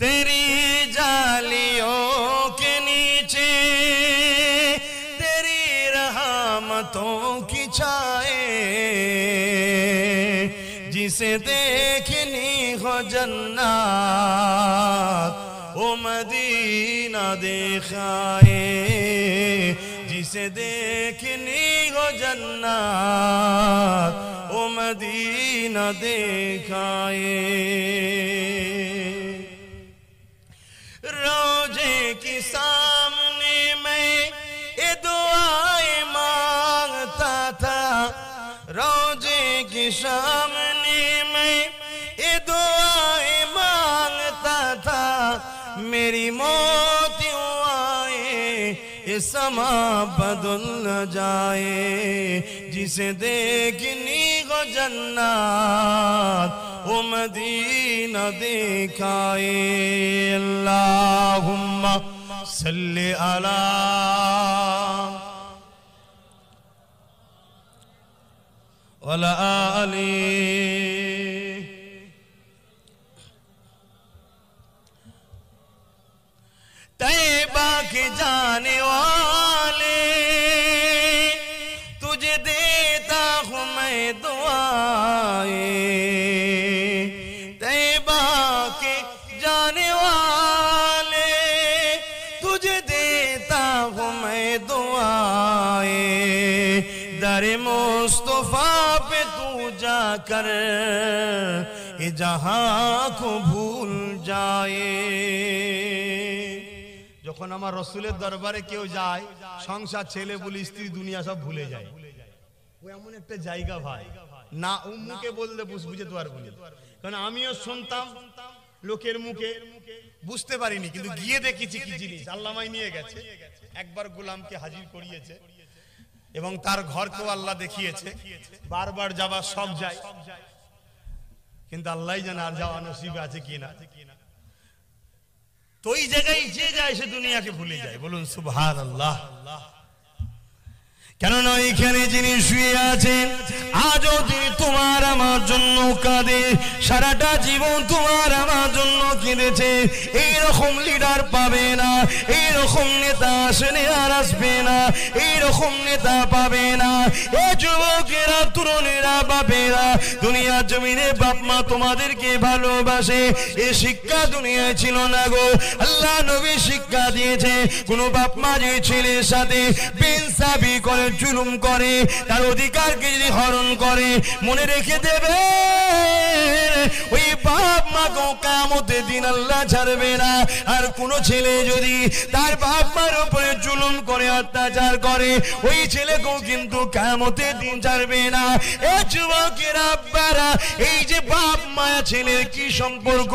तेरी जालियों के नीचे तेरी रहमतों की छाए, जिसे देखनी हो जन्नत ओ मदीना दिखाए, जिसे देखनी हो जन्नत ओ मदीना दिखाए। रोजे के सामने मैं ये दुआएं मांगता था, रोजे के सामने मैं ये दुआएं मांगता था, मेरी मौत यूं आए ये समा बदल न जाए, जिसे देखनी हो जन्नत ओ मदीना दिखाए। अल्लाहुम्मा सल्ली अला वला आली तैबा के जाने वाले, तुझे देता हूँ मैं दुआएं, तैबा के जाने वाले, तुझे देता हूँ मैं दुआएं, दरे मुस्तफा पे तू जाकर ये जहां को भूल जाए। যখন আমার রাসূলের দরবারে কেউ যায়, সংসার ছেলে বলি স্ত্রী দুনিয়া সব ভুলে যায়। ও এমন একটা জায়গা ভাই, না উম্মুকে বললে বুঝতে পারবো না। কারণ আমিও শুনতাম লোকের মুখে, বুঝতে পারিনি, কিন্তু গিয়ে দেখেছি কি জিনিস আল্লাহমাই নিয়ে গেছে। একবার গোলামকে হাজির করিয়েছে এবং তার ঘরকেও আল্লাহ দেখিয়েছে। বারবার যাবার শখ যায়, কিন্তু আল্লাহই জানে আর যাওয়া নসিবে আছে কিনা। তো এই জায়গায় যে যায় সে দুনিয়াকে ভুলে যায়। বলুন সুবহানাল্লাহ। কেননা এখানে যিনি শুয়ে আছেন আজও তিনি তোমার আমার জন্য কাঁদে, সারাটা জীবন তোমার আমার জন্য কেঁদেছে। এইরকম লিডার পাবে না, এইরকম নেতা আসলে আর আসবে না, এইরকম নেতা পাবে না। এ যুবকেরা, তরুণেরা, বাপেরা, দুনিয়ার জমিনে বাপ মা তোমাদেরকে ভালোবাসে, এ শিক্ষা দুনিয়ায় ছিল না গো। আল্লাহ নবী শিক্ষা দিয়েছে, কোন বাপ মা যে ছেলের সাথে বেইনসাফি করে, জুলুম করে, তার অধিকারকে যদি হরণ করে, মনে রেখে দেবে ওই বাপ মাকে কিয়ামতের দিন আল্লাহ ছাড়বে না। আর কোন ছেলে যদি তার বাপ মার উপরে জুলুম করে, অত্যাচার করে, ওই ছেলেকেও কিন্তু কিয়ামতের দিন ছাড়বে না। এ যুবকেরা, আব্বারা, এই যে বাপ মা ছেলের কি সম্পর্ক,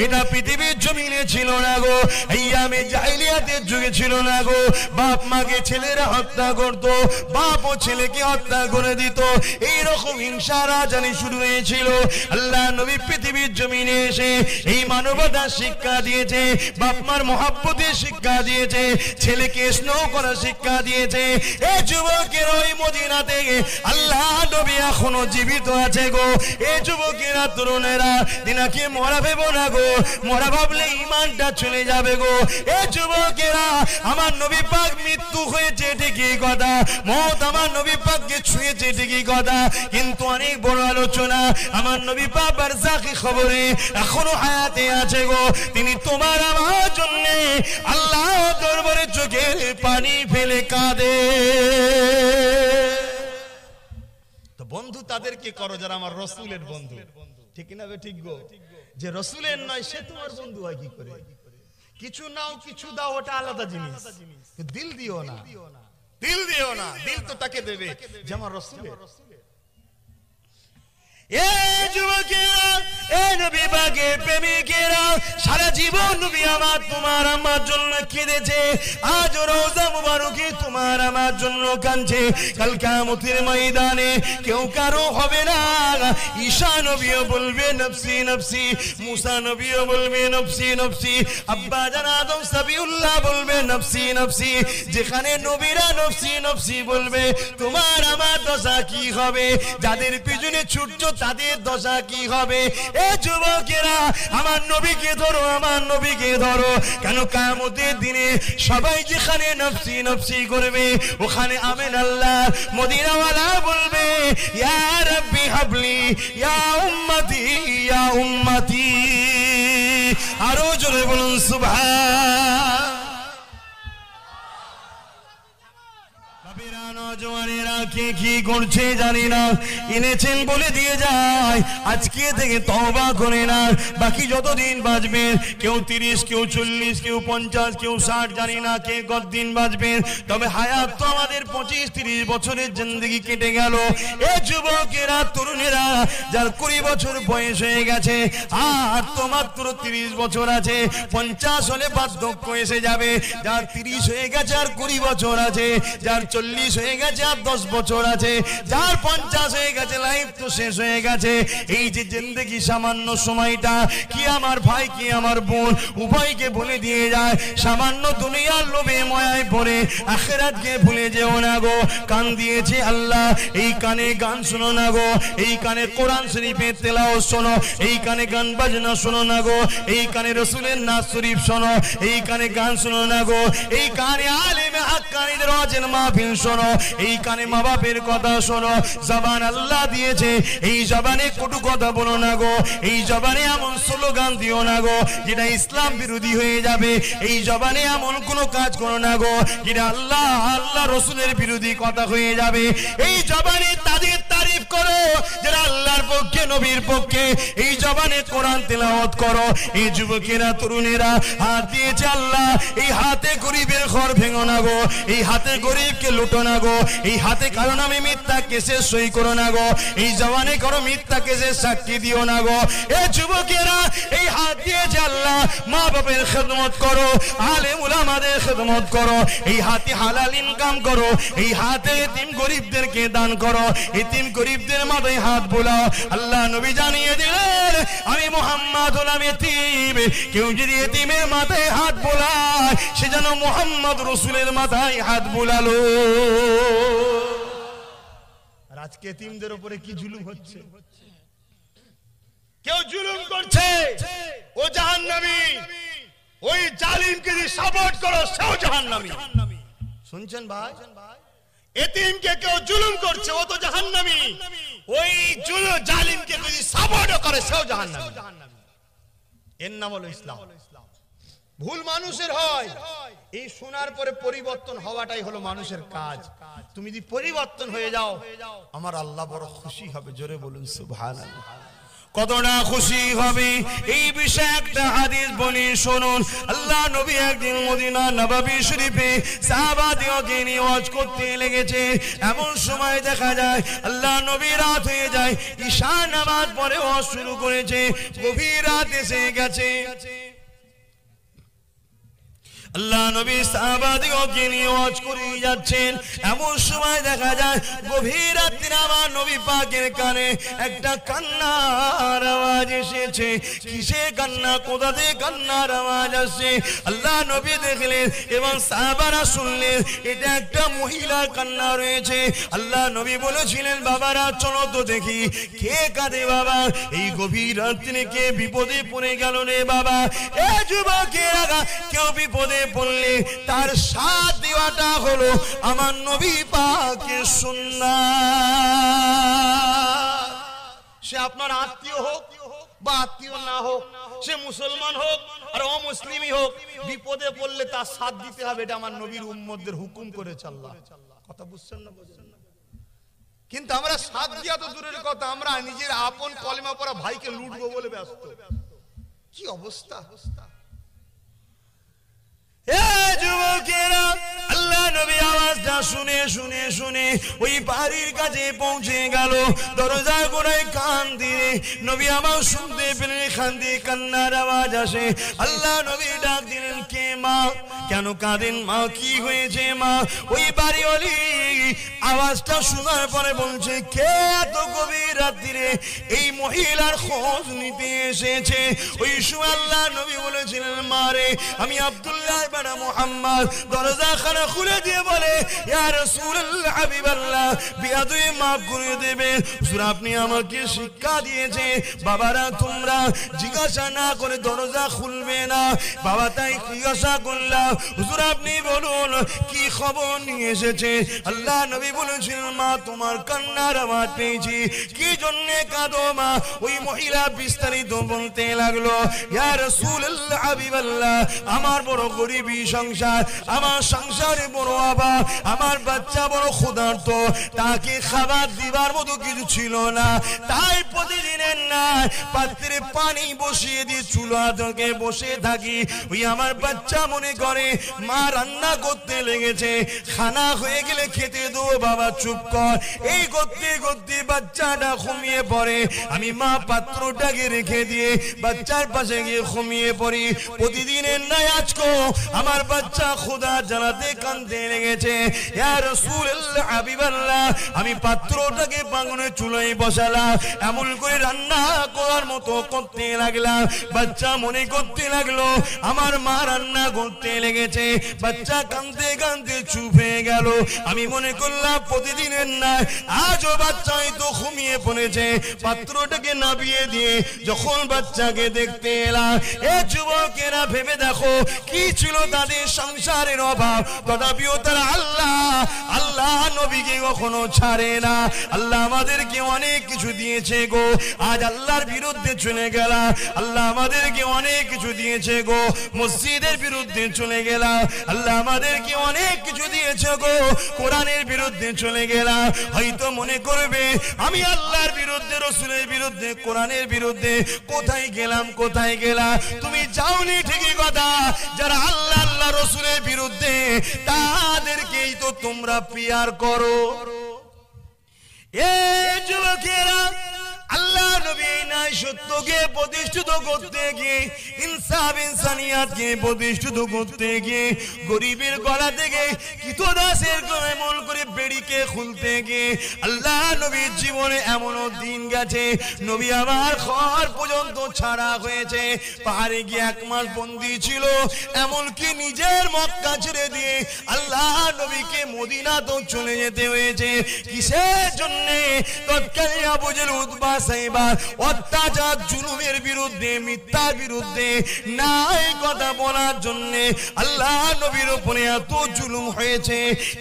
এটা পৃথিবীর জমিনে ছিল না গো, আইয়ামে জাহিলিয়াতের যুগে ছিল না গো। বাপ মাকে ছেলেরা হত্যা করতো, বাপ ও ছেলেকে হত্যা করে দিত, এইরকম হিংসা রাজানি শুরু হয়েছিল। আল্লাহ নবী পৃথিবীর জমিনে এসে এই মানবতার শিক্ষা দিয়েছে, বাপ মার মহাব্বতের শিক্ষা দিয়েছে, ছেলেকে স্নেহ করার শিক্ষা দিয়েছে। এই যুবকের ওই মদিনা থেকে আল্লাহ নবী এখনো জীবিত আছে গো। এই যুবকেরা, তরুণেরা, দিনাকে মরা ভেবো না গো, মরা ভাবলে ইমানটা চলে যাবে গো। এই যুবকেরা, আমার নবী পাক মৃত্যু হয়েছে ঠিকই কথা, মত আমার নবী পাককে ছুঁয়েছে ঠিকই কথা, কিন্তু অনেক বড় আলোচনা, আমার নবী পাক বারজাখি খবরে এখনো হায়াতে আছে গো। তিনি তোমার আমার জন্য আল্লাহ দরবারে চোখের পানি ফেলে কাঁদে। তো বন্ধু তাদেরকে করো যারা আমার রাসূলের বন্ধু, ঠিক না বে ঠিক গো? যে রাসূলের নয় সে তোমার বন্ধু হয় কি করে? কিছু নাও কিছু দাও, ওটা আলাদা জিনিস, দিল দিও না, দিল দিও না, দিল তো তাকে দেবে যে আমার রাসূলের। এই যুবকেরা, এই নবী পাকের প্রেমিকেরা, সারা জীবন নবী আমার তোমার আমার জন্য কেঁদেছে, আজ রওজা মুবারকে তোমার আমার জন্য কাঁদছে। কাল কিয়ামতের ময়দানে কেউ কারো হবে না। ঈসা নবীও বলবে নফসি নফসি, মুসা নবীও বলবে নফসি নফসি, আব্বা জান আদম সাবিউল্লাহ বলবে নফসি নফসি। যেখানে নবীরা নফসি নফসি বলবে, তোমার আমার দশা কি হবে? যাদের পিছনে ছুটছো তাদের দশা কি হবে? এ যুবকেরা, আমার নবীকে নবীকে ধরো, আমার নবীকে ধরো। কেন কিয়ামতের দিনে সবাই যেখানে নফসি নফসি করবে, ওখানে আমিন আল্লাহ মদিনাওয়ালা বলবে ইয়া রাব্বি হাবলি ইয়া উম্মতি ইয়া উম্মতি। আরো জোরে বলুন সুবহান। নওজওয়ানেরা কে কি করছে জানি না, এনেছেন বলে দিয়ে যায়, আজকে থেকে তওবা করে না। বাকি যতদিন বাঁচবেন, কেউ 30, কেউ 40, কেউ 50, কেউ 60, জানি না কে কতদিন বাঁচবেন, তবে হায়াত তো আমাদের 25-30 বছরের জিন্দেগি কেটে গেল। এ যুবকেরা, তরুণেরা, যার 20 বছর বয়স হয়ে গেছে আর তো মাত্র 30 বছর আছে, 50 হলে বার্ধক্য এসে যাবে। যার 30 হয়ে গেছে আর 20 বছর আছে, যার 40 হয়ে গেছে আর 10 বছর আছে, যার 50 হয়ে গেছে, লাইফ তো শেষ হয়ে গেছে। এই যে জিন্দেগি সামান্য সময়টা, কি আমার ভাই কি আমার বোন উভয়কে বলে দিয়ে যায়, সামান্য দুনিয়ার লোভে ময়ায় পড়ে আখিরাতকে ভুলে যেও না গো। কান দিয়েছে আল্লাহ, এই কানে গান শোনো না গো, এই কানে কোরআন শরীফের তেলাওয়াত শোনো, এই কানে গান বাজনা শোনো না গো, এই কানে রাসূলের নাজ শরীফ শোনো, এই কানে গান শোনো না গো, এই কানে আলেমে হাক্কানীদের ওয়াজের মাহফিল শোনো, এই কানে মা বাপের কথা শোনো। জবান আল্লাহ দিয়েছে, এই জবানে কটু কথা বলো না গো, এই জবানে এমন স্লোগান দিও না গো যেটা ইসলাম বিরোধী হয়ে যাবে, এই জবানে এমন কোনো কাজ করো না গো যেটা আল্লাহ আল্লাহ রসুলের বিরোধী কথা হয়ে যাবে। এই জবানে তাদের তারিফ করো যারা আল্লাহর পক্ষে, নবীর পক্ষে, এই জবানে কোরআন তেলাওয়াত করো। এই যুবকেরা, তরুণেরা হাত দিয়েছে আল্লাহ, এই হাতে গরিবের ঘর ভেঙো না গো, এই হাতে গরিবকে লুটো না গো, এই হাতে কারো নামে মিথ্যা কেসে সই করো না গো, এই জবানে কারো মিথ্যা কেসে সাক্ষী দিও না গো। এ যুবকেরা, এই হাত দিয়েছে আল্লাহ, মা বাপের খেদমত করো, আলেম উলামাদের খেদমত করো, এই হাতে হালাল ইনকাম করো, এই হাতে এতিম গরিবদেরকে দান করো, এতিম গরিবদের মাথায় হাত বোলাও। আল্লাহ নবী জানিয়ে দিলেন, আমি মুহাম্মদ হলাম এতিম, কেউ যদি এতিমের মাথায় হাত বোলায় সে যেন মুহাম্মদ রাসূলের মাথায় হাত বোলালো। আর আজকে এতিমদের উপরে কি জুলুম হচ্ছে, কেউ জুলুম করছে ও জাহান্নামী, ওই জালিমকে যদি সাপোর্ট করো সেও জাহান্নামী। শুনছেন ভাই, এতিমকে কেউ জুলুম করছে ও তো জাহান্নামী, ওই জালিমকে যদি সাপোর্ট করে সেও জাহান্নামী। এর নাম হলো ইসলাম। ভুল মানুষের হয়, এই শোনার পরে পরিবর্তন হওয়াটাই হলো মানুষের কাজ। তুমি যদি পরিবর্তন হয়ে যাও, আমার আল্লাহ বড় খুশি হবে। জোরে বলুন সুবহানাল্লাহ। কতটা খুশি হবে এই বিষয়ে একটা হাদিস বলি শুনুন। আল্লাহ নবী একদিন মদিনা নববী শরীফে সাহাবাদিওকে নিয়ে ওয়াজ করতে লেগেছে। এমন সময় দেখা যায় আল্লাহ নবী রাত হয়ে যায়, ঈশা নামাজ পড়ে ওয়াজ শুরু করেছে, গভীর রাত এসে গেছে। আল্লাহ নবী সাহাবাদিওকে নিয়ে ওয়াজ করে যাচ্ছেন, এমন সময় দেখা যায় গভীর রাতে আমার নবী পাকের কানে একটা কান্নার আওয়াজ এসেছে। কিসে কান্না, কোথা থেকে কান্নার আওয়াজ আসছে আল্লাহ নবী দেখলেন এবং সাহাবারা শুনলেন এটা একটা মহিলার কান্না রয়েছে। আল্লাহ নবী বলেছিলেন, বাবারা চলো তো দেখি কে কাঁদে বাবা, এই গভীর রাত্রে কে বিপদে পড়ে গেল রে বাবা। এ যুবকেরা, কেউ বিপদে বললে তার সাথ দেওয়াটা হলো আমার নবী পাকের সুন্নাত। সে আপনার আত্মীয় হোক বা আত্মীয় না হোক, সে মুসলমান হোক আর অমুসলিমই হোক, বিপদে পড়লে তার সাথ দিতে হবে, এটা আমার নবীর উম্মতদের হুকুম করেছে আল্লাহ। কথা বুঝছেন না? বুঝছেন না? কিন্তু আমরা সাথ দিয়া তো দূরের কথা, আমরা নিজের আপন কলেমা পড়া ভাইকে লুটবো বলে ব্যস্ত। কি অবস্থা! যুবকেরা, আল্লাহ নবী আওয়াজটা শুনে শুনে শুনে ওই বাড়ির কাছে পৌঁছে গেল। দরজা গোড়ায় কান দিয়ে নবী আমার শুনতে পেলেন, এখান দিয়ে কান্নার আওয়াজ আসে। আল্লাহ নবী ডাক দিলেন, কে মা? কেন কাঁদেন মা? কি হয়েছে মা? ওই বাড়িওয়ালি আওয়াজটা শোনার পরে বলছে, কে এত গভীর রাত্রিরে এই মহিলার খোঁজ নিতে এসেছে? ওই সময় আল্লাহ নবী বলেছিলেন, মা রে, আমি আব্দুল্লাহ ইবনে মুহাম্মদ। দরজা খানা খুলে দিয়ে বলে, ইয়া রাসূলুল্লাহ হাবিবাল্লাহ বিয়াদুই মাফ করে দেবেন হুজুর আপনি আমাকে শিক্ষা দিয়েছে বাবারা তোমরা জিজ্ঞাসা না করে দরজা খুলবে না বাবা তাই জিজ্ঞাসা করলাম হুজুর আপনি বলুন কি খবর নিয়ে এসেছে আল্লাহ নবী বলেছেন মা তোমার কান্নার আওয়াজ পেয়েছি কি জন্য কাঁদো মা ওই মহিলা বিস্তারিত বলতে লাগলো ইয়া রাসূলুল্লাহ হাবিবাল্লাহ আমার বড় গরিবী সংসার আমার সংসারে বড় অভাব আমার বাচ্চা বড় ক্ষুধার্ত তাকে খাবার দিবার মতো কিছু ছিল না তাই প্রতিদিনের না পাত্রে পানি বসিয়ে দিয়ে চুলা থেকে বসে থাকি ওই আমার বাচ্চা মনে করে মা রান্না করতে লেগেছে খানা হয়ে গেলে খেতে দেবো বাবা চুপ কর এই করতে করতে বাচ্চাটা ঘুমিয়ে পড়ে আমি মা পাত্রটাকে রেখে দিয়ে বাচ্চার পাশে গিয়ে ঘুমিয়ে পড়ি প্রতিদিনের নাই আজকে আমার বাচ্চা খোদা জ্বালাতে কাঁদতে লেগেছে ইয়া রাসূলুল্লাহ হাবিবাল্লাহ আমি পাত্রটাকে বাগানে চুলায় বসালাম এমন করে রান্না করার মতো করতে লাগলাম বাচ্চা মনে করতে লাগলো আমার মা রান্না করতে লেগেছে বাচ্চা কাঁদতে কাঁদতে চুপ হয়ে গেল আমি মনে করলাম প্রতিদিনের না আজও বাচ্চা হয়তো ঘুমিয়ে পড়েছে পাত্রটাকে নামিয়ে দিয়ে যখন বাচ্চাকে দেখতে এলাম এ যুবকেরা ভেবে দেখো কি ছিল তাদের সংসারের অভাব তথাপিও তারা আল্লাহ নবীকে কখনো ছাড়ে না আল্লাহ আমাদেরকে অনেক কিছু দিয়েছে গো আজ আল্লাহর বিরুদ্ধে চলে গেলাম আল্লাহ আমাদেরকে অনেক কিছু দিয়েছে গো মসজিদের বিরুদ্ধে চলে গেলাম আল্লাহ আমাদেরকে অনেক কিছু দিয়েছে গো কোরআনের বিরুদ্ধে চলে গেলাম হয়তো মনে করবে আমি আল্লাহর বিরুদ্ধে রাসূলের বিরুদ্ধে কোরআনের বিরুদ্ধে কোথায় গেলাম তুমি যাওনি ঠিকই কথা যারা আল্লাহ রাসূলের বিরুদ্ধে তাদেরকেই তো তোমরা পিয়ার করো এ যুবকেরা আল্লাহ নবী নাই সত্যকে প্রতিষ্ঠিত করতে গিয়ে ইনসাফ ইনসানিয়াতকে প্রতিষ্ঠিত করতে গিয়ে গরিবের গলা থেকে কিতদাসের এমন করে বেড়িকে খুলতে গিয়ে আল্লাহ নবীর জীবনে এমনও দিন গেছে নবী আমার ঘর পর্যন্ত ছাড়া হয়েছে পাহাড়ে গিয়ে 1 মাস বন্দী ছিল এমনকি নিজের মক্কা ছেড়ে দিয়ে আল্লাহ নবীকে মদিনাতেও চলে যেতে হয়েছে কিসের জন্য তৎকালীন আবু জেহেল উতবা সাইবা অত্যাচার জুলুমের বিরুদ্ধে মিথ্যার বিরুদ্ধে নাই কথা বলার জন্য আল্লাহ নবীর উপরে এত জুলুম হয়েছে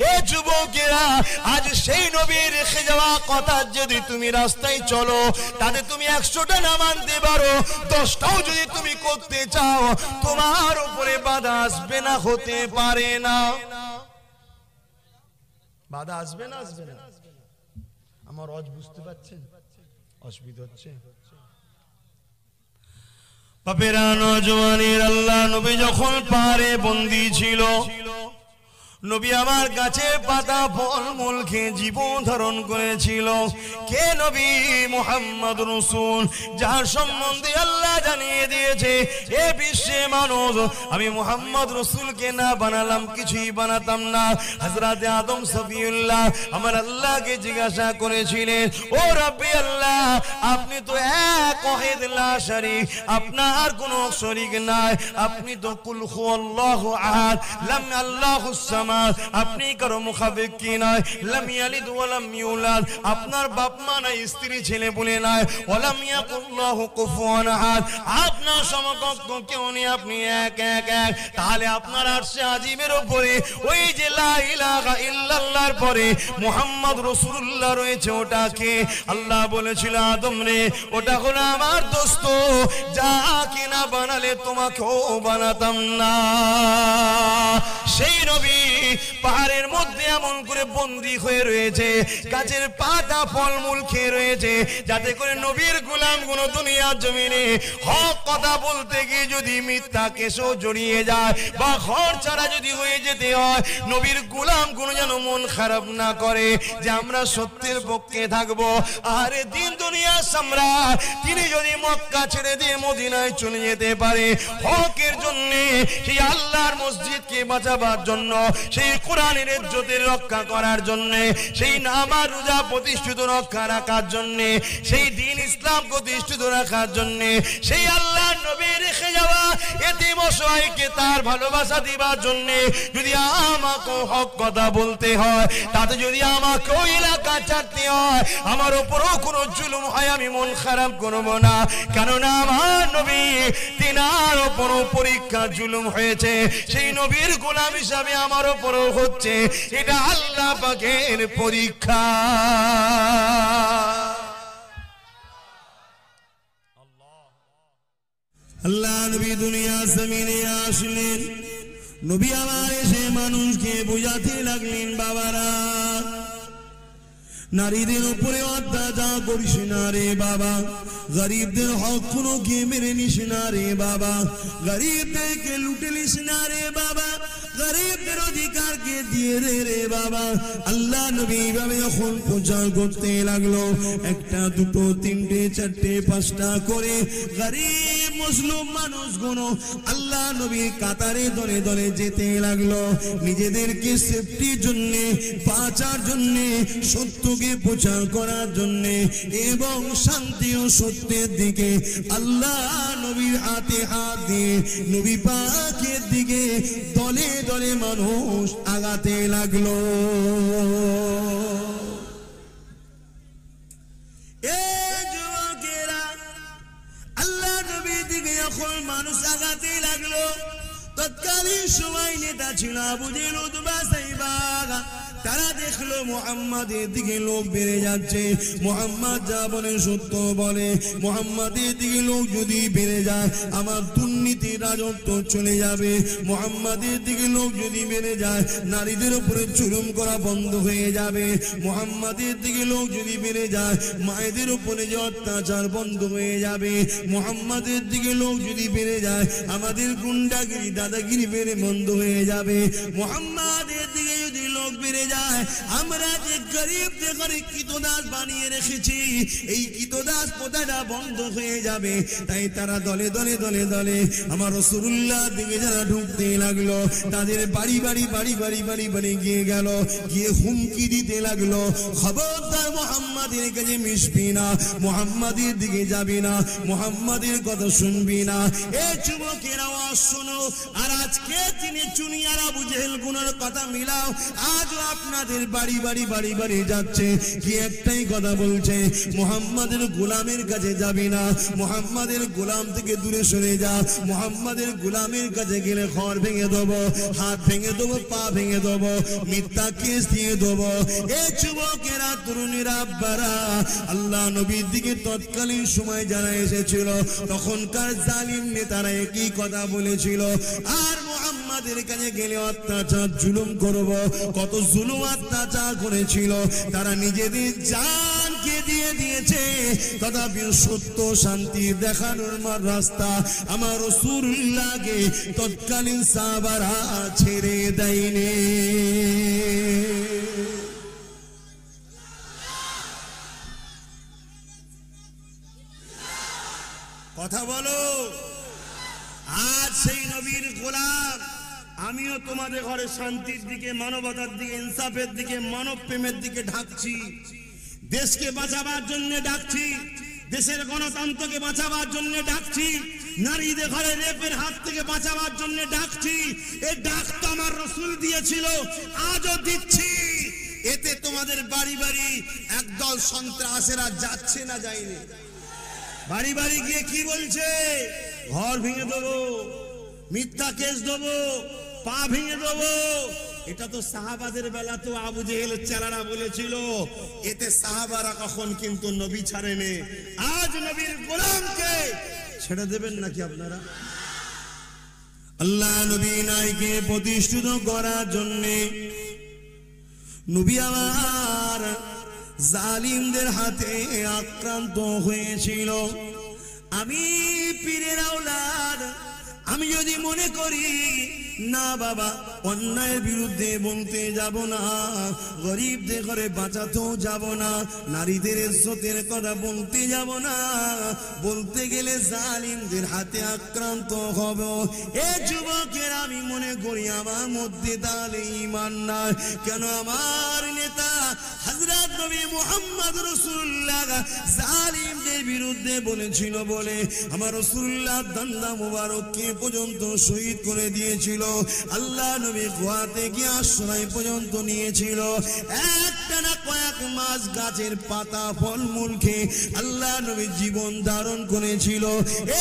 এ যুবকেরা আজ সেই নবীর রেখে যাওয়া কথা যদি তুমি রাস্তায় চলো তাতে তুমি 100টা না মানতে পারো 10টাও যদি তুমি করতে চাও তোমার উপরে বাধা আসবে না হতে পারে না বাধা আসবে না আমার আজ বুঝতে পারছেন অসুবিধা হচ্ছে বাপেরা নওজওয়ানের আল্লাহ নবী যখন পাহাড়ে বন্দী ছিল নবী আমার গাছের পাতা ফলমূল খেয়ে জীবন ধারণ করেছিল কে নবী মুহাম্মদ রাসূল যার সম্বন্ধে আল্লাহ জানিয়ে দিয়েছে এ বিশ্বে মানুষ আমি মুহাম্মদ রাসূলকে না বানালাম কিছুই বানাতাম না হযরত আদম সফিউল্লাহ আমার আল্লাহকে জিজ্ঞাসা করেছিলেন ও রব্বি আল্লাহ আপনি তো এক ওয়াহিদ লা শরীক আপনার কোনো শরীক নাই আপনি তো কুল হুয়াল্লাহু আহাদ লাম আল্লাহুস সামাদ আপনি কারো মুখাপেক্ষ কি নয় লাম ইয়ালিদ ওয়া লাম ইউলাদ আপনার বাপ মা নাই স্ত্রী ছেলে বলে নাই ওয়া লাম ইয়াকুল্লাহু কুফুয়ান আহাদ আপনার সমকক্ষ কেউ নেই আপনি এক তাহলে আপনার আরশে আজিমের উপরে ওই যে লা ইলাহা ইল্লাল্লাহর পরে মুহাম্মদ রাসূলুল্লাহ রয়েছে ওটাকে আল্লাহ বলেছিল আদম রে ওটা হলো আমার দোস্ত যাকে না বানালে তোমাকেও বানাতাম না সেই নবী পাহাড়ের মধ্যে এমন করে বন্দী হয়ে রয়েছে গাছের পাতা ফলমূল খেয়ে রয়েছে যাতে করে নবীর গোলামগুলো দুনিয়ার জমিনে হক কথা বলতে গিয়ে যদি মিথ্যা কেসও জড়িয়ে যায় বা ঘর ছাড়া যদি হয়ে যেতে হয় নবীর গোলামগুলো যেন মন খারাপ না করে যে আমরা সত্যের পক্ষে থাকবো আরে দিন দুনিয়ার সম্রাট তিনি যদি মক্কা ছেড়ে দিয়ে মদিনায় চলে যেতে পারে হকের জন্য সেই আল্লাহর মসজিদকে বাঁচাবার জন্য সেই কোরআনের ইজ্জতের রক্ষা করার জন্য সেই নামাজ রোজা প্রতিষ্ঠিত রক্ষা রাখার জন্য সেই দ্বীন ইসলাম প্রতিষ্ঠিত রাখার জন্য সেই আল্লাহর নবী রেখে যাওয়া এতিম সবাইকে তার ভালোবাসা দিবার জন্য যদি আমাকে হক কথা বলতে হয়, তাতে যদি আমাকে ওই এলাকা ছাড়তে হয়, আমার উপরও কোনো জুলুম হয়, আমি মন খারাপ করব না। কেননা আমার নবী তিনার উপরও পরীক্ষা জুলুম হয়েছে, সেই নবীর গোলাম হিসাবে আমার উপরও হচ্ছে, এটা আল্লাহ পাকের পরীক্ষা। আল্লাহ নবী দুনিয়া জমিনে আসলেন, নবী আমার এসে মানুষকে বোঝাতে লাগলেন, বাবারা নারীদের উপরে অত্যাচার করিস না রে বাবা, গরিবদের হক কোনো কে মেরে নিস না রে বাবা, গরিবদেরকে লুটে নিস না রে বাবা, গরিবদের অধিকারকে দিয়ে দে রে বাবা। আল্লাহ নবী ভাবে যখন প্রচার করতে লাগলো, একটা দুটো তিনটে চারটে পাঁচটা করে গরিব মুসলিম মানুষগুলো আল্লাহ নবীর কাতারে দলে দলে যেতে লাগলো, নিজেদেরকে সেফটির জন্যে, বাঁচার জন্যে, সত্যকে প্রচার করার জন্যে এবং শান্তি ও সত্যের দিকে আল্লাহ নবীর হাতে হাত দিয়ে নবী পাকের দিকে দলে দলে মানুষ আগাতে লাগলো। আল্লাহ নবীর দিকে যখন মানুষ আগাতে লাগলো, তৎকালীন সময় নেতা ছিল আবু জেহেল, উতবা, সাইবা। তারা দেখলো মুহাম্মাদের দিকে লোক বেড়ে যাচ্ছে, মুহাম্মদ যা বলে সত্য বলে, মুহাম্মাদের দিকে লোক যদি বেড়ে যায় আমার দুর্নীতি রাজত্ব চলে যাবে, মুহাম্মাদের দিকে লোক যদি বেড়ে যায় নারীদের উপরে জুলুম করা বন্ধ হয়ে যাবে, মুহাম্মাদের দিকে লোক যদি বেড়ে যায় মায়েদের উপরে যে অত্যাচার বন্ধ হয়ে যাবে, মুহাম্মাদের দিকে লোক যদি বেড়ে যায় আমাদের গুন্ডাগিরি দাদাগিরি বেড়ে বন্ধ হয়ে যাবে, মুহাম্মাদের দিকে যদি লোক বেড়ে যায় আমরা যে গরিবদের ঘরে কৃতদাস বানিয়ে রেখেছি এই কৃতদাস প্রথাটা বন্ধ হয়ে যাবে। তাই তারা দলে দলে দলে দলে আমার রাসূলুল্লাহ দিকে যারা ঢুকতে লাগলো, তাদের বাড়ি বাড়ি বাড়ি বাড়ি বাড়ি বাড়ি গিয়ে গেল, গিয়ে হুমকি দিতে লাগলো, খবরদার মুহাম্মাদের কাছে মিশবি না, মুহাম্মাদের দিকে যাবি না, মুহাম্মাদের কথা শুনবি না। এই যুবকেরা শোনো, আর আজকে তিনি চুনিয়ার আবু জেহেল গুনার কথা মিলাও, আজ আপনাদের বাড়ি বাড়ি বাড়ি বাড়ি যাচ্ছে, কি একটাই কথা বলছে, মুহাম্মাদের গোলামের কাছে যাবি না, মুহাম্মাদের গোলাম থেকে দূরে সরে যা, মুহাম্মাদের গোলামের কাছে গেলে ঘর ভেঙে দেবো, হাত ভেঙে দেবো, পা ভেঙে দেবো, মিথ্যা কেস দিয়ে দেবো। এই যুবকেরা, তরুণীরা, আব্বারা আল্লাহ নবীর দিকে তৎকালীন সময় যারা এসেছিল তখনকার জালিম নেতারা একই কথা বলেছিল, আর মুহাম্মাদের কাছে গেলে অত্যাচার জুলুম করব। কত জুলুম অত্যাচার করেছিল, তারা নিজেদের জানকে দিয়ে দিয়েছে, তথাপি সত্য শান্তি দেখানোর রাস্তা আমার রাসূলুল্লাহকে তৎকালীন সাহাবারা ছেড়ে দেয়নি। কথা বলো। আজ সেই নবীর গোলাম আমিও তোমাদের ঘরে শান্তির দিকে, মানবতার দিকে, ইনসাফের দিকে, মানব প্রেমের দিকে ডাকছি, দেশকে বাঁচাবার জন্য ডাকছি, দেশের গণতন্ত্রকে বাঁচাবার জন্য ডাকছি, নারীদের ঘরে রেপের হাত থেকে বাঁচাবার জন্য ডাকছি। এই ডাক তো আমার রাসূল দিয়েছিল, আজও দিচ্ছি। এতে তোমাদের বাড়ি বাড়ি একদল সন্ত্রাসীরা যাচ্ছে না যায়নি? বাড়ি বাড়ি গিয়ে কি বলছে? ঘর ভেঙে দেবো, মিথ্যা কেস দেবো, পা ভেঙে দেবো। এটা তো সাহাবাদের বেলা তো আবু জেহেলের চেলারা বলেছিল, এতে সাহাবারা কখন কিন্তু নবী ছাড়েনি। আজ নবীর গোলামকে ছেড়ে দেবেন নাকি আপনারা? আল্লাহ নবী নাইকে প্রতিষ্ঠিত করার জন্যে নবী আমার জালিমদের হাতে আক্রান্ত হয়েছিল। আমি পীরের আওলাদ, আমি যদি মনে করি না বাবা অন্যায়ের বিরুদ্ধে বলতে যাব না, গরিবদের ঘরে বাঁচাতেও যাব না, নারীদের ইজ্জতের কথা বলতে যাব না, বলতে গেলে জালিমদের হাতে আক্রান্ত হব। এ যুবকের আমি মনে করি আমার মধ্যে তাহলে ঈমান নাই। কেন আমার নেতা হযরত নবী মুহাম্মদ রাসূলুল্লাহ জালিমদের বিরুদ্ধে বলেছিল বলে আমার রাসূলুল্লাহ দান্দা মুবারককে পর্যন্ত শহীদ করে দিয়েছিল। আল্লাহ নবী গুহাতে গিয়ে আশ্রয় পর্যন্ত নিয়েছিল। একটা না কয়েক মাস গাছের পাতা ফলমূল খেয়ে আল্লাহ নবী জীবন ধারণ করেছিল।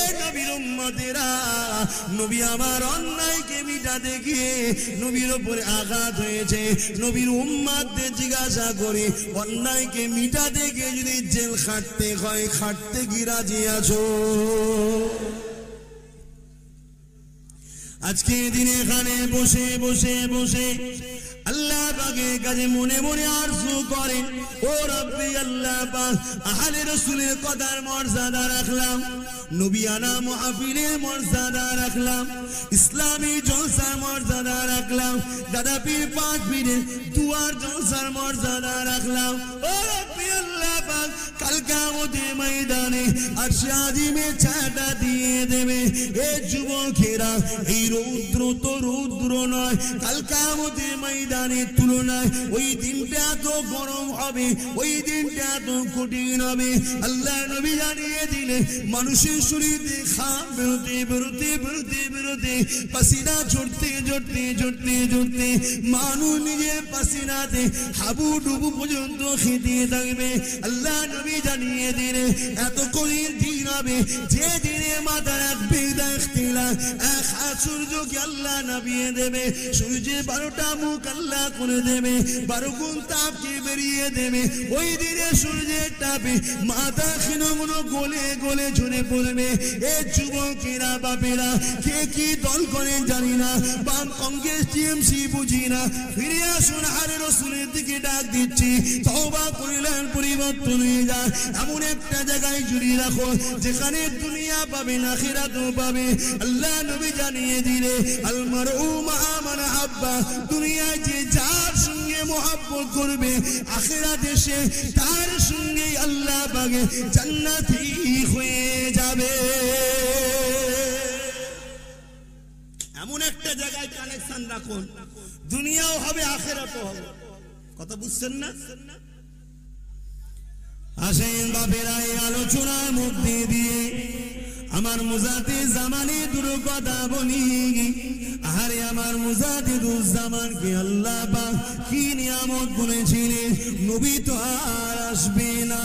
এ নবীর উম্মতেরা, নবী আমার অন্যায়কে মিটাতে গিয়ে নবীর উপরে আঘাত হয়েছে। নবীর উম্মতদের জিজ্ঞাসা করে অন্যায়কে মিটাতে গিয়ে যদি জেল খাটতে হয়, খাটতে কি রাজি আছো? আজকে দিনে এখানে বসে বসে বসে আল্লাহ পাকের কাছে মনে মনে আরজু করেন, ও রব্বি আল্লাহ পাক, আহলে রাসূলের কথার মর্যাদা রাখলাম, নবিয়ানা মুহাফিরের মর্যাদা রাখলাম, ইসলামী জলসার মর্যাদা রাখলাম, দাদা পীর পাঁচ পীরের দুয়ার জলসার মর্যাদা রাখলাম। ও রব্বি আল্লাহ পাক, কাল কিয়ামতের ময়দানে আরশে আজিমে ছায়াটা দিয়ে দেবে। এ যুবকেরা, এই রৌদ্র তো রৌদ্র নয়, কাল কিয়ামতের ময়দানের তুলনায় ওই দিনটা এত গরম হবে, ওই দিনটা এত কঠিন হবে। আল্লাহ নবী জানিয়ে দিলে মানুষের শরীরে ঘাম বেরোতে বেরোতে বেরোতে বেরোতে পাসিনা ঝরতে ঝরতে ঝরতে ঝরতে মানুষ নিজের পাসিনাতে হাবুডুবু পর্যন্ত খেতে থাকবে। আল্লাহ নবী জানিয়ে দিলে এত কঠিন দিন হবে, যে দিনে মাথার এক বেদা ইখতিলা এক হাত সূর্যকে আল্লাহ নামিয়ে দেবে, সূর্যের 12টা মুখ আল্লাহ করে দেবে, 12 গুণ তাপকে বেরিয়ে দেবে। ওই দিনে সূর্যের তাপে মাথা খিনমুনো গলে গলে ঝরে পড়বে। এ যুবকেরা বাপেরা, কে কি দল করে জানি না, বাম কংগ্রেস টিএমসি বুঝি না, ফিরে আসুন আহলে রাসূলের দিকে ডাক দিচ্ছি। তওবা করিলেন, পরিবর্তন হয়ে যায়। এমন একটা জায়গায় জড়িয়ে রাখো যেখানে দুনিয়া পাবে না, আখিরাতও পাবে। আল্লাহ নবী জানিয়ে দিলে, আল মারউ মা মান হাব্বা, দুনিয়ায় যে যার সঙ্গে মহব্বত করবে, আখিরাতে সে তার সঙ্গে আল্লাহ পাকে জান্নাতি হয়ে যাবে। এমন একটা জায়গায় কানেকশন রাখুন, দুনিয়াও হবে আখিরাতও হবে। কথা বুঝছেন না? আসেন বাপেরা, এই আলোচনার মধ্যে দিয়ে আমার মুজাতে জামানে দুটো কথা বলি। আরে আমার মুজাহিদুজ্জামানকে আল্লাহ পাক কি নিয়ামত করেছিলেন, নবী তো আর আসবে না।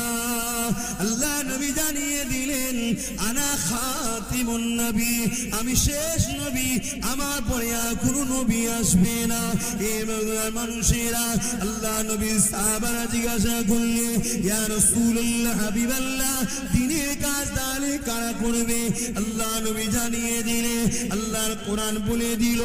আল্লাহ নবী জানিয়ে দিলেন, আনা খাতিমুন নবী, আমি শেষ নবী, আমার পরে আর কোনো নবী আসবে না। এ মানুষেরা, আল্লাহ নবী সাহাবারা জিজ্ঞাসা করলেন, ইয়া রাসূলুল্লাহ, হাবিবাল্লাহ, দ্বীনের কাজ তাহলে কারা করবে? আল্লাহ নবী জানিয়ে দিলেন, আল্লাহর কোরআন বলে দিল,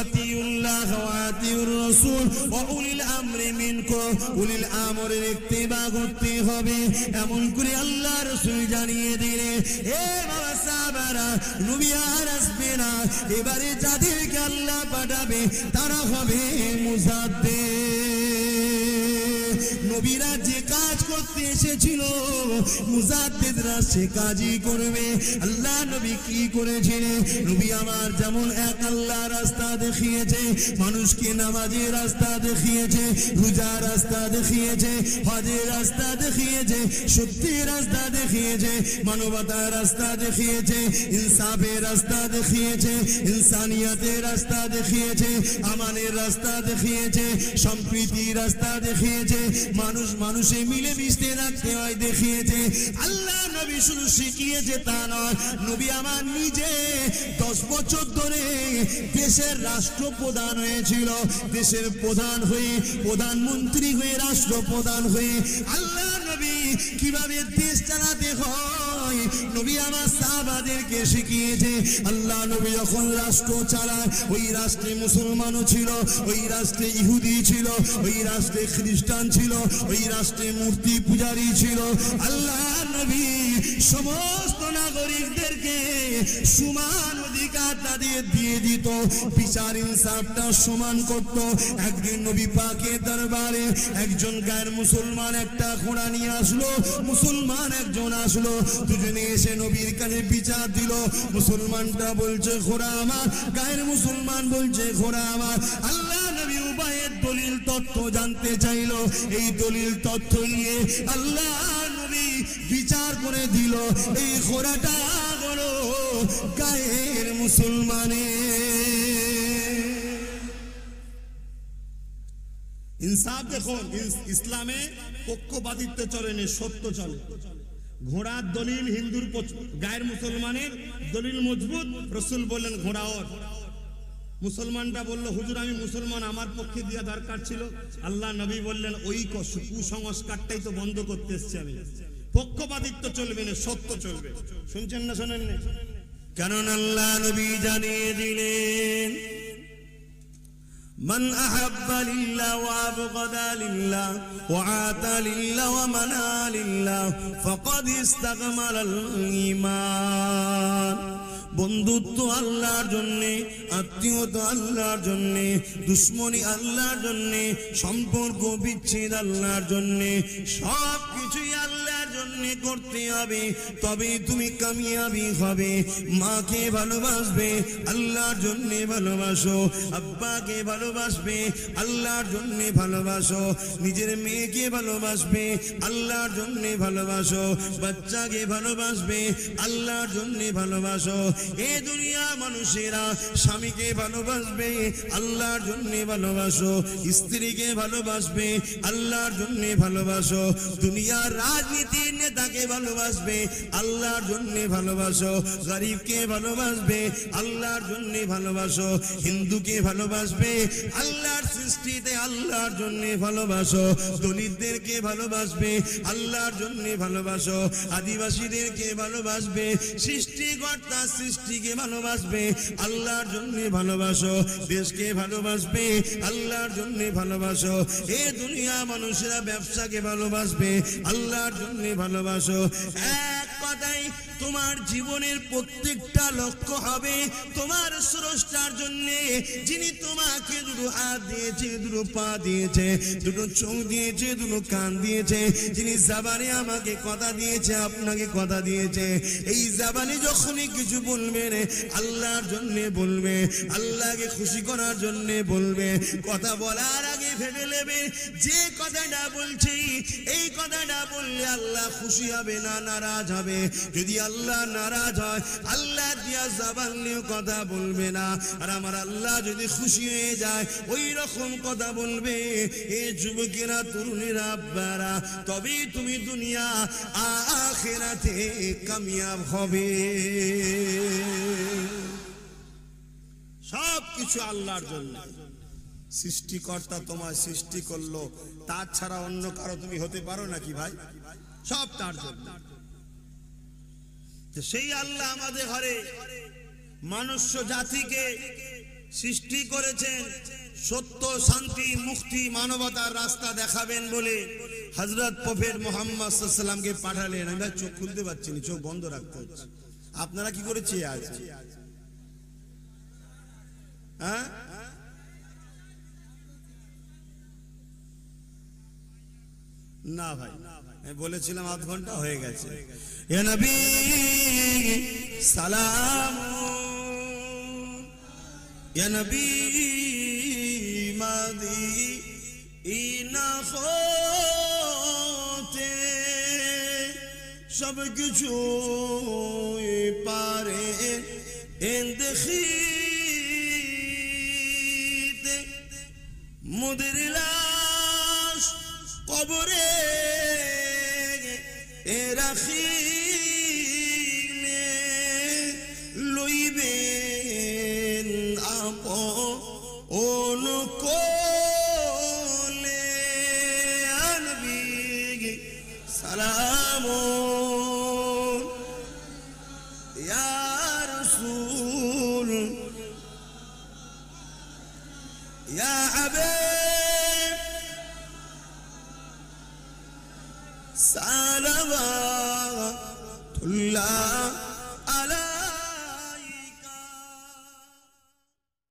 আতিউল্লাহ ওয়া আতিউর রাসূল ওয়া উলিল আমরি মিনকুম, উলিল আমরের ইত্তিবা করতে হবে। এমন করে আল্লাহ রাসূল জানিয়ে দিলেন। এ বাবা সাহাবারা, নবী আর আসবে না, এবারে যাদেরকে আল্লাহ পাঠাবে তারা হবে মুজাদ্দিদ। নবীরা যে কাজ করতে এসেছিল, মুজাদ্দিদরা সে কাজই করবে। আল্লাহ নবী কি করেছিলেন? নবী আমার যেমন এক আল্লাহ রাস্তা দেখিয়েছে, মানুষকে নামাজের রাস্তা দেখিয়েছে, রোজার রাস্তা দেখিয়েছে, হজের রাস্তা দেখিয়েছে, সত্যের রাস্তা দেখিয়েছে, মানবতার রাস্তা দেখিয়েছে, ইনসাফের রাস্তা দেখিয়েছে, ইনসানিয়তের রাস্তা দেখিয়েছে, আমানের রাস্তা দেখিয়েছে, সম্প্রীতির রাস্তা দেখিয়েছে, মানুষ মানুষে মিলে মিশতে রাখতে হয় দেখিয়েছে। আল্লাহ নবী শুধু শিখিয়েছে তা নয়, নবী আমার নিজে 10 বছর ধরে দেশের রাষ্ট্রপ্রধান হয়েছিল। দেশের প্রধান হয়ে, প্রধানমন্ত্রী হয়ে, রাষ্ট্রপ্রধান হয়ে আল্লাহ নবী কিভাবে দেশ চালাতে হয় নবী আমার সাহাবাদেরকে শিখিয়েছে। আল্লাহ নবী যখন রাষ্ট্র চালায়, ওই রাষ্ট্রে মুসলমানও ছিল, ওই রাষ্ট্রে ইহুদি ছিল, ওই রাষ্ট্রে খ্রিস্টান ছিল, ওই রাষ্ট্রে মূর্তি পূজারী ছিল। আল্লাহ নবী সমস্ত নাগরিকদেরকে সমান অধিকার তাদের দিয়ে দিত, বিচার ইনসাফটা সমান করত। একদিন নবী পাকের দরবারে একজন গায়ের মুসলমান একটা ঘোড়া নিয়ে আসলো, মুসলমান একজন আসলো, দুজনে এসে নবীর কাছে বিচার দিল। মুসলমানটা বলছে ঘোড়া আমার, গায়ের মুসলমান বলছে ঘোড়া আমার। আল্লাহ নবী উভয়ের দলিল তথ্য জানতে চাইল। এই দলিল তথ্য নিয়ে আল্লাহ নবী বিচার করে দিল এই ঘোড়াটা হলো গায়ের মুসলমানের। ইনসাফ দেখুন, ইসলামে পক্ষপাতিত্ব চলে না, সত্য চলে। ঘোড়ার দলিল হিন্দুর গায়ের মুসলমানের দলিল মজবুত, রসুল বললেন ঘোড়া ওর। মুসলমানটা বলল হুজুর আমি মুসলমান, আমার পক্ষে দেওয়া দরকার ছিল। আল্লাহ নবী বললেন ওই কুসংস্কারটাই তো বন্ধ করতে এসছি আমি। পক্ষপাতিত্ব চলবে না, সত্য চলবে। শুনছেন না শোনেন না? কারণ আল্লাহ নবী জানিয়ে দিলেন من أحب لله وأبغض لله وعاتى لله ومنع لله فقد استكمل الإيمان। বন্ধুত্ব আল্লাহর জন্যে, আত্মীয়তা আল্লাহর জন্যে, দুশ্মনী আল্লাহর জন্যে, সম্পর্ক বিচ্ছেদ আল্লাহর জন্যে, সব কিছুই আল্লাহর জন্যে করতে হবে, তবেই তুমি কামিয়াবি হবে। মাকে ভালোবাসবে, আল্লাহর জন্যে ভালোবাসো। আব্বাকে ভালোবাসবে, আল্লাহর জন্যে ভালোবাসো। নিজের মেয়েকে ভালোবাসবে, আল্লাহর জন্যে ভালোবাসো। বাচ্চাকে ভালোবাসবে, আল্লাহর জন্যে ভালোবাসো। এ দুনিয়া মানুষেরা স্বামীকে ভালোবাসবে, আল্লাহর জন্য ভালোবাসো। স্ত্রীকে ভালোবাসবে, আল্লাহর জন্য ভালোবাসো। দুনিয়ার রাজনীতির নেতাকে ভালোবাসবে, আল্লাহর জন্য ভালোবাসো। গরিবকে ভালোবাসবে, আল্লাহর জন্য ভালোবাসো। হিন্দুকে ভালোবাসবে, আল্লাহর সৃষ্টিতে আল্লাহর জন্য ভালোবাসো। দলিতদেরকে ভালোবাসবে, আল্লাহর জন্য ভালোবাসো। আদিবাসীদেরকে ভালোবাসবে, সৃষ্টিকর্তা সৃষ্টিকে ভালোবাসবে, আল্লাহর জন্য ভালোবাসো। দেশকে ভালোবাসবে, আল্লাহর জন্য ভালোবাসো। এ দুনিয়া মানুষেরা ব্যবসাকে ভালোবাসবে, আল্লাহর জন্য ভালোবাসো। এক কথাই তোমার জীবনের প্রত্যেকটা লক্ষ্য হবে তোমার স্রষ্টার জন্য, যিনি তোমাকে দুটো হাত দিয়েছে, দুটো পা দিয়েছে, দুটো চোখ দিয়েছে, দুটো কান দিয়েছে, যিনি জাবানে আমাকে কথা দিয়েছে, আপনাকে কথা দিয়েছে। এই জাবানে যখনই কিছু বলবে আল্লাহর জন্য বলবে, আল্লাহকে খুশি করার জন্য বলবে। কথা বলার আগে ভেবে নেবে যে কথাটা বলছি এই কথাটা বললে আল্লাহ খুশি হবে না নারাজ হবে। যদি আল্লাহ নারাজ হয় আল্লাহ দিয়া জবান নিয়ে কথা বলবে না। আর আমার আল্লাহ যদি খুশি হয়ে যায় ওই রকম কথা বলবে। এ যুবকেরা, তরুণেরা, আব্বারা, তবেই তুমি দুনিয়া আখিরাতে কামিয়াব হবে। সব কিছু আল্লাহর জন্য। সৃষ্টিকর্তা তোমার সৃষ্টি করলো, তার ছাড়া অন্য কারো তুমি হতে পারো নাকি ভাই? সব তার জন্য। সেই আল্লাহ আমাদের ঘরে মানুষ জাতিকে সৃষ্টি করেছেন সত্য, শান্তি, মুক্তি, মানবতার রাস্তা দেখাবেন বলে হযরত প্রফেট মুহাম্মদ সাল্লাল্লাহু আলাইহি ওয়াসাল্লামকে পাঠালেন। আমি চোখ খুলতে পারছি না, চোখ বন্ধ রাখতে হচ্ছে। আপনারা কি করে চেয়ে আছেন? হ্যাঁ, না ভাই, আমি বলেছিলাম আধ ঘন্টা হয়ে গেছে। ইয়া নবী সালাম, ইয়া নবী মাদি ইনা হতে সব কিছু পারে এন্দেখিতে মুদের লাশ কবরে রাখিলে লইবেন আপন কোলে। নবী সালাম ইয়া রাসূল ইয়া হাবিব সালাওয়াতুল্লাহ